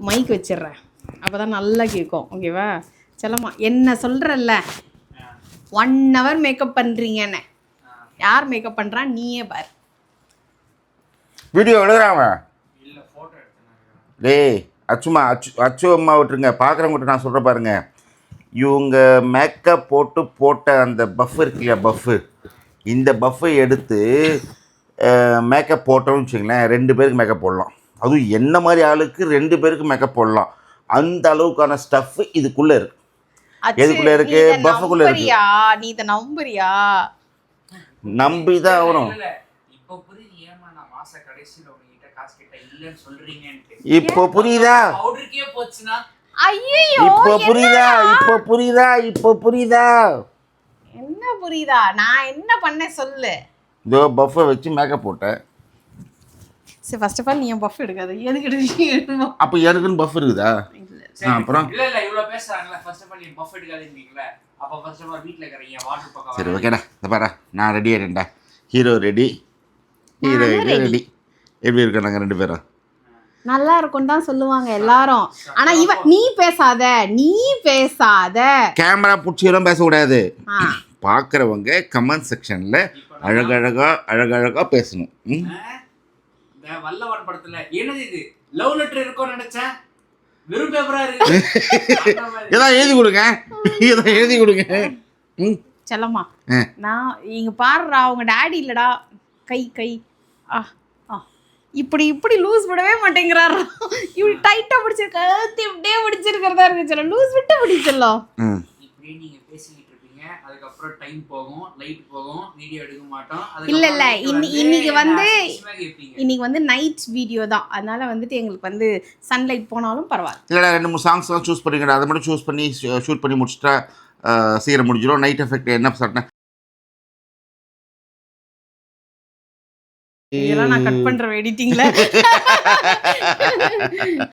Mic வச்சிடுறேன், அப்போ தான் நல்லா கேட்கும். ஓகேவா செல்லம்மா? என்ன சொல்கிறல்ல 1 hour மேக்கப் பண்ணுறீங்கன்னு. யார் மேக்கப் பண்ணுறா நீயே பார். வீடியோ எழுதுறாங்க. டேய் அச்சுமா அச்சு அம்மா விட்டுருங்க, பார்க்குறவங்ககிட்ட நான் சொல்கிறேன் பாருங்க. இவங்க மேக்கப் போட்ட அந்த பஃப் இருக்கு இல்லையா, பஃப்பு, இந்த பஃப்பை எடுத்து மேக்கப் போட்டோம்னு வச்சுங்களேன், 2 பேருக்கு மேக்கப் போடலாம். அதுவும் என்ன மாதிரி ஆளுக்கு 2 பேருக்கு மேக்கப் போடலாம். அந்த அளவுக்கான ஸ்டஃப் இதுக்குள்ளே இருக்கு. எதுக்குள்ளே இருக்கு? பஃப்புக்குள்ளே இருக்கு. நீ இதை நம்புறியா? நம்பி தான் ஆகணும். இப்போ புரியுதா? இப்போ புரியுதா? இப்போ புரியுதா? இப்போ புரியுதா? என்ன புரியுதா? நான் என்ன பண்ணேன் சொல்லு. இதோ பஃப்பை வச்சு மேக்கப் போட்டேன். சரி, ஃபர்ஸ்ட் ஆஃப் ஆல் நீ பஃப் எடுக்காத. எதுக்கு எடுக்கணும்? அப்போ எனக்குன்னு பஃப் இருக்குதா? அப்புறம் இல்ல இவ்வளவு பேசுறாங்கல, ஃபர்ஸ்ட் ஆஃப் ஆல் நீ பஃப் எடுக்காதீங்களா? அப்ப ஃபர்ஸ்ட் ஆஃப் ஆல் வீட்ல இருக்கறீங்க வாட்டர் பக்கம். சரி ஓகேடா, இந்த பாரு நான் ரெடி ஆயிட்டேன்டா. Hero ready, heroine ready. எப்படி இருக்கோம் நாங்கள் 2 பேரும்? நல்லா இருக்கும் தான் சொல்லுவாங்க எல்லாரும். ஆனா நீ பேசாத. கேமரா பிடிச்சிலாம் பேசக்கூடாது. பார்க்குறவங்க கமெண்ட் செக்ஷனில் அழகழகா பேசணும். இந்த வல்லவன் படத்துல என்னது இது லவ் லெட்டர் இருக்கும்னு நினைச்சேன், வெறும் பேப்பரா இருக்கு. ஏதாவது எழுதி கொடுங்க. செல்லம்மா, நான் இங்க பாருடா, உங்க டாடி இல்லடா, கை இப்படி லூஸ் விடவே மாட்டேங்கிறாரா. இப்படி டைட்டா பிடிச்சிருக்க, இப்படியே பிடிச்சிருக்கிறதா இருக்கு. சொல்ல லூஸ் விட்டு பிடிச்சிடலாம். இப்படி நீங்க பேசிக்கிட்டு இருப்பீங்க, அதுக்கப்புறம் டைம் போகும், லைட் போகும், வீடியோ எடுக்க மாட்டோம். இல்ல இன்னைக்கு வந்து நைட் வீடியோ தான், அதனால வந்துட்டு எங்களுக்கு வந்து சன்லைட் போனாலும் பரவாயில்ல. இல்லைடா 2-3 சாங்ஸ் தான் சூஸ் பண்ணிக்கிறேன், அதை மட்டும் சூஸ் பண்ணி ஷூட் பண்ணி முடிச்சுட்டா சீக்கிரம் முடிஞ்சிடும். நைட் எஃபெக்ட் என்ன சொன்னேன் இதெல்லாம் நான் கட் பண்றேன் எடிட்டிங்ல.